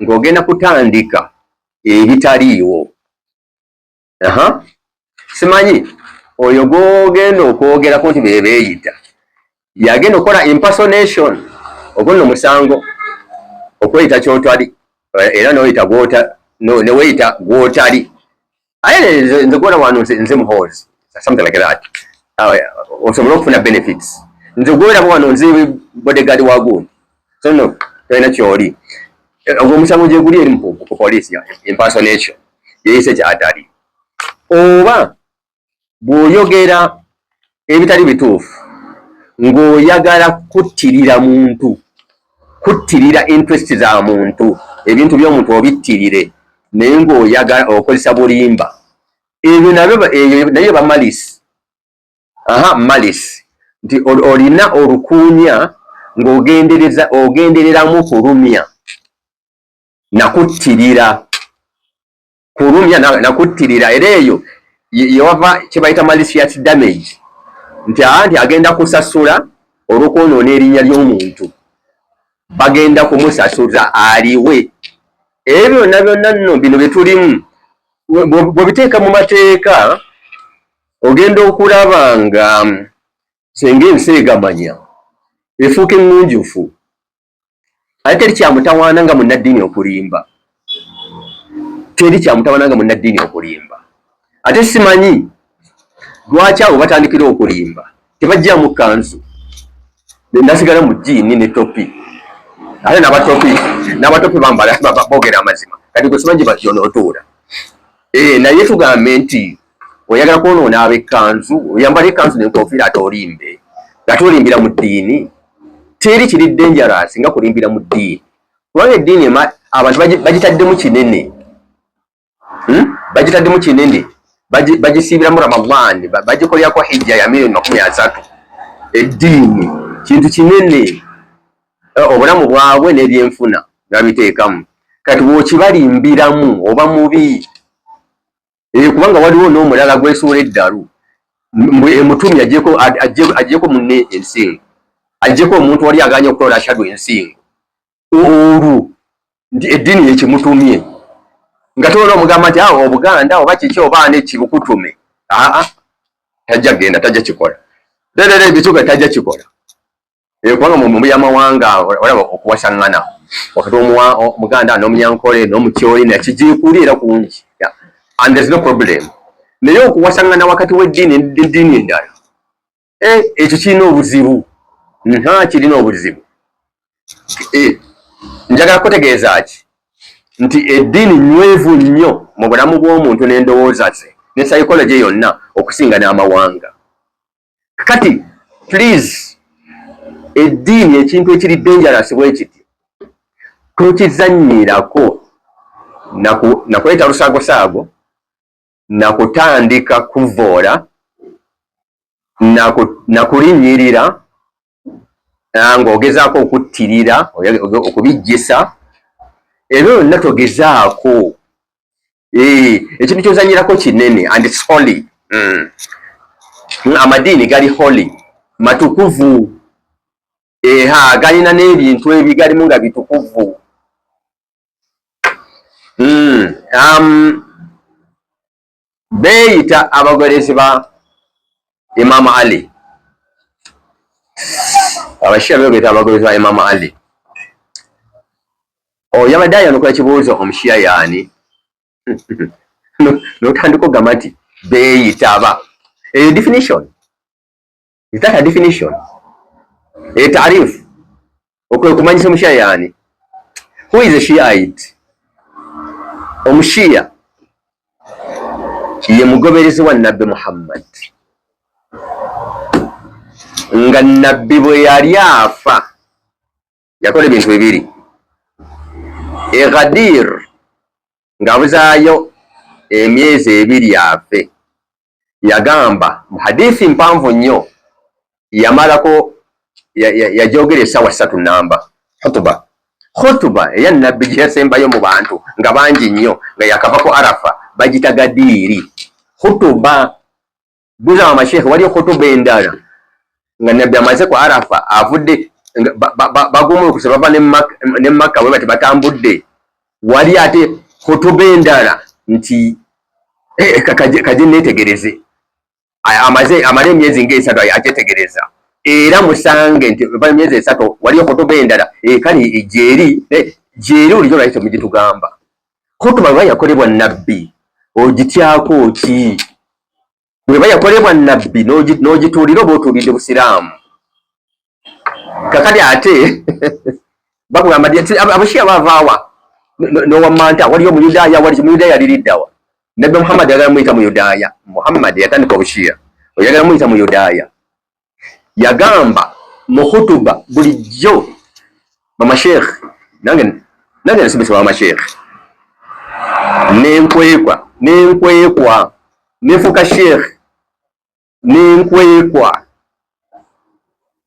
ng'ogenda kutandika ebitaliiwo. Simanyi oyo gw'ogenda okwogerako nti beeyita yagenda okukola impersonation, ogwo nno musango okweyita ky'otali era neweeyita gw'otali. Aye nze gwona wano nze muhoozi something like that, osobola okufuna benefits. Nze gwolaba wano nze bodyguard wa gundi, so no tolina kyoli. Ogwo omusango gye guli eri ku poliisi impersonation, yeeyise ky'atali. Oba bw'oyogera ebitali bituufu ng'oyagala kuttirira muntu, kuttirira interest za muntu, ebintu by'omuntu obittirire naye ng'oyagala okozesa bulimba, ebyo naye ba malisi. Malisi nti olina olukuunya ng'ogendereramu kulumya nakuttirira, kulumya nakuttirira, era eyo yewava kye bayita malicious damage, nti agenda kusasula olw'okwonoona erinnya ly'omuntu, bagenda kumusasuza aliwe. Ebyo byonna byonna nno bino bye tulimu bw'obiteeka mu mateeka ogenda okulaba nga senga ensi egamanya efuuka eŋŋunjufu. Ate teri kyamutawaana nga munnaddiini okulimba, teri kyamutawaana nga munnaddiini okulimba. Ate simanyi lwaki abo batandikira okulimba tebajjamu kanzu, nasigala mu jjiini ne topi. Ate n'abatopi bambala boogera amazima, kati gwe simanyi gy'onootuula. Naye tugambe nti oyagala kwonoona ab'ekkanzu, oyambala ekkanzu n'enkofiira ate olimbe nga tolimbira mu ddiini. Teri kiri dangerous nga kulimbira mu ddiini, kubanga eddiini abantu bagitaddemu kinene, bagitaddemu kinene, bagisiibiramu Ramadhan, bagikolyako hijja ya milioni 30. Eddiini kintu kinene, obulamu bwabwe n'ebyenfuna babiteekamu. Kati bw'okibalimbiramu oba mubi, kubanga waliwo n'omulala gwesuula eddalu, mutumi agyeko munne ensingo, agyeko omuntu wali aganya okukola ashadu ensingo, olwo nti eddiini yekimutumye, nga tolina omugamba nti Obuganda oba kiki oba nekibukutume. Tajja genda, tajja kikola, ebituga tajja kikola. Kubanga mu byamawanga olaba okuwasaŋŋana wakati omuganda n'omunyankole n'omukyoli nakijiikulira kungi, and there's no problem. Naye okuwasaŋŋana wakati w'eddiini n'eddiini endala, ekyo kirina obuzibu, kirina obuzibu. Njagala kutegeeza ki nti eddiini nywevu nnyo mu bulamu bw'omuntu n'endowooza ze ne psychology yonna okusinga n'amawanga. Kati please, eddiini ekintu ekiri dangerous bwe kiti tokizannyirako nakuleeta lusaagosaago, nakutandika kuvoola, nakulinnyirira ng'ogezaako okuttirira, okubijjisa. Ebyo byonna togezaako. Ekintu ky'ozannyirako kinene and it's holy. Amadiini gali holy, matukuvu, galina n'ebintu ebigalimu nga bitukuvu. Beeyita abagolezi ba Imam Ali, abashia beeyita abagolezi ba Imam Ali. Yabadde ayanukula kibuuzo omushia yaani n'otandika ogamba nti beeyita aba. Definition, is that a definition? Taarifu, kumanyisa omushia yaani. Who is a Shiite? Omushia ye mugoberezi wa Nabbi Muhammad, nga Nabbi bwe yali afa yakola ebintu bibiri. Ghadir ng'abuzaayo emyezi 2 afe, yagamba mu hadithi mpanvu nnyo, yamalako yajogera essaawa 3 namba khutuba eya Nabbi gye yasembayo mu bantu nga bangi nnyo, nga yakavako Arafa bagita Gadiri. Khutuba buza amasheekhe waliyo khutuba endala nga Nabbi amaze ku Arafa avudde bagumulukuse bava ne Makka bwe bati batambudde wali ate hutuba endala nti kaje netegereze amale emyezi ng'esatu agyetegereza era musange nti emyezi esatu waliyo hutuba endala kale gyeri bulijjo lwaki temugitugamba hutuba bweba yakolebwa nabbi ogityako ki bweba yakolebwa nabbi n'ogituulira oba otuulidde busiraamu kakati ate bakugamba abashiya bavaawa nowamanta waliyo omuyudaaya wali muyudaaya aliriddawa nabbi Muhammad yagala muyita muyudaaya Muhammad yatandika obushiya oyagala muyita muyudaaya yagamba mu hutuba bulijjo bamashekhe nange nasomesa bamashekhe nenkwekwa nefuka shekhe nenkwekwa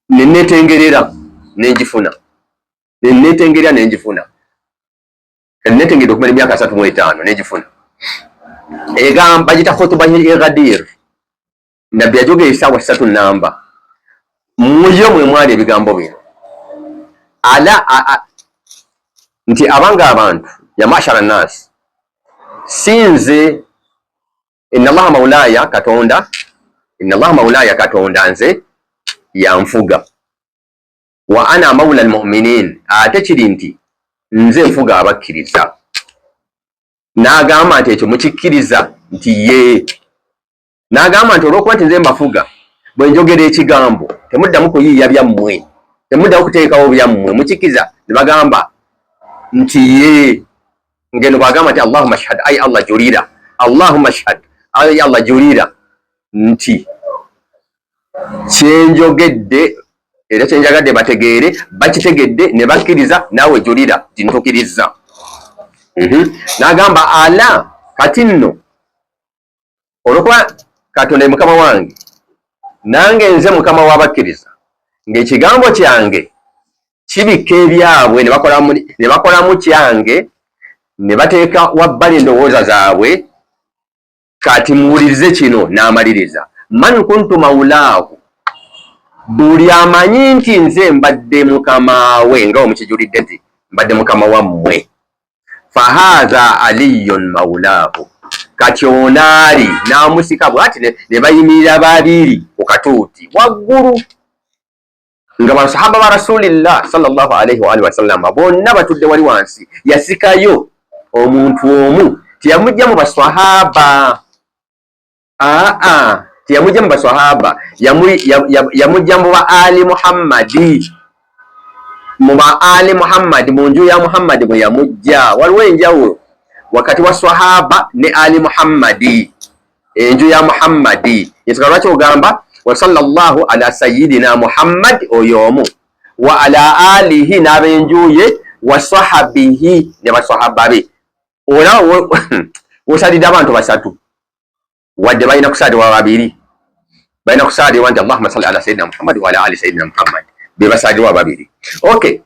nenetengerera nenjifuna nenetengerera okumala emyaka 35 nenjifuna egamba gita hutuba Ghadir nabbi yajogera essaawa 3 namba muyo mwe mwali ebigambo bino nti abanga abantu ya mashara nas sinze inna allaha maulaya katonda nze yanfuga wa ana maula almu'minin ate kiri nti nze nfuga abakkiriza n'agamba nti ekyo mukikkiriza nti ye n'agamba nti olw'okuba nti nze mbafuga bwe njogera ekigambo temuddamu kuyiiya byammwe temuddamu kuteekawo byammwe mukikkiriza ne bagamba nti ye ngeno bagamba nti allahumma shhad ay allah julira allahumma shhad ay allah julira nti kyenjogedde era kyenjagadde bategeere bakitegedde ne bakkiriza naawe julira nti ntukiriza n'agamba ala kati nno olwokuba katonda ye mukama wange nange nze mukama w'abakkiriza ng'ekigambo kyange kibikka ebyabwe ne bakolamu kyange ne bateeka wabbali endowooza zaabwe kati muwulirize kino n'amaliriza man kuntu maulaahu buli amanyi nti nze mbadde mukama we nga omukijulidde nti mbadde mukama wammwe fahaadha aliyun maulaahu kati onaali n'amusika bw'ati ne bayimirira babiri ku katuuti waggulu nga basahaba ba rasulillah sallallahu alaihi wa alihi wasallama bonna batudde wali wansi yasikayo omuntu omu tiyamujja mu baswahaba tiyamujja mu baswahaba yamujja mu ba ali muhammadi mu nju ya muhammadi mwe yamujja waliwo enjawulo wakati wa swahaba ne ali muhammadi enju ya muhammadi yesika lwaki ogamba wa sallallahu ala sayyidina muhammad oyomu wa ala alihi n'abenjuye wa sahabihi ne baswahaba be ola osalidde abantu basatu wadde balina kusalirwa babiri balina kusalirwa nti allahumma salli ala sayyidina muhammad wa ala ali sayyidina muhammad be basalirwa babiri okay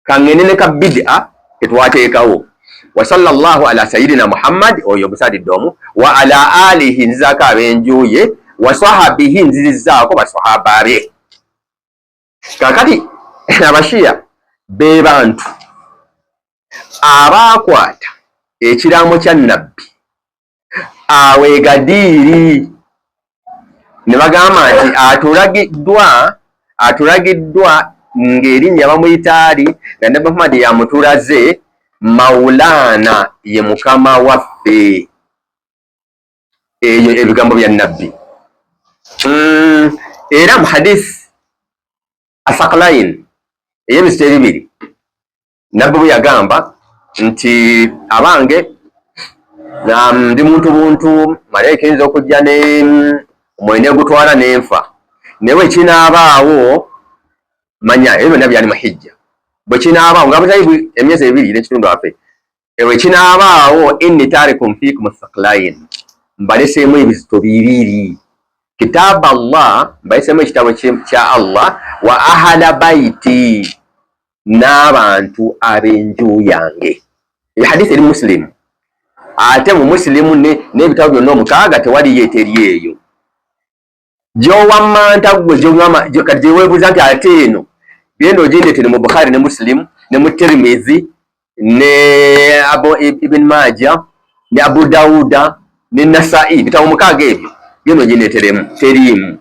kangene ne ka bid'a ketwateekawo wa sallallahu ala sayyidina muhammad oyo musalidde omu wa ala alihi nzizako abenjuye wa sahabihi nzizizaako baswahaba be kakati abashiya be bantu abaakwata ekiraamo kya nabbi awe Gadiri ne bagamba nti atulagiddwa ng'erinnya bamuyitaali nga nabbi Muhammad yamutulaze maulana ye mukama waffe eyo ebigambo bya nabbi era mu hadith asaqlain ey'emisito ebibiri nabbi bwe yagamba nti abange ndi muntu buntu malaika eyinza okujja omwoyo negutwala n'enfa naye bwe kinaabaawo manya ebyo byonna byali mahijja bwe kinaabaawo nga butali emyezi ebiri n'ekitundu afe bwe kinaabaawo inni tarikum fiikum thaqlain mbaleseemu ebizito bibiri kitabu Allah mbaleseemu ekitabo kya Allah wa ahala baiti n'abantu ab'enju yange hadith eri muslimu ate mu muslimu n'ebitabo byonna omukaaga tewaliyo eteri eyo gy'owamanta gwe kati gyeweebuuza nti ate eno genda ogindeetere mu Bukhari ne Muslimu ne mu Tirmidhi ne Ibn Majah ne Abu Dauda ne Nasai bitabo mukaaga ebyo byono gineteremu terimu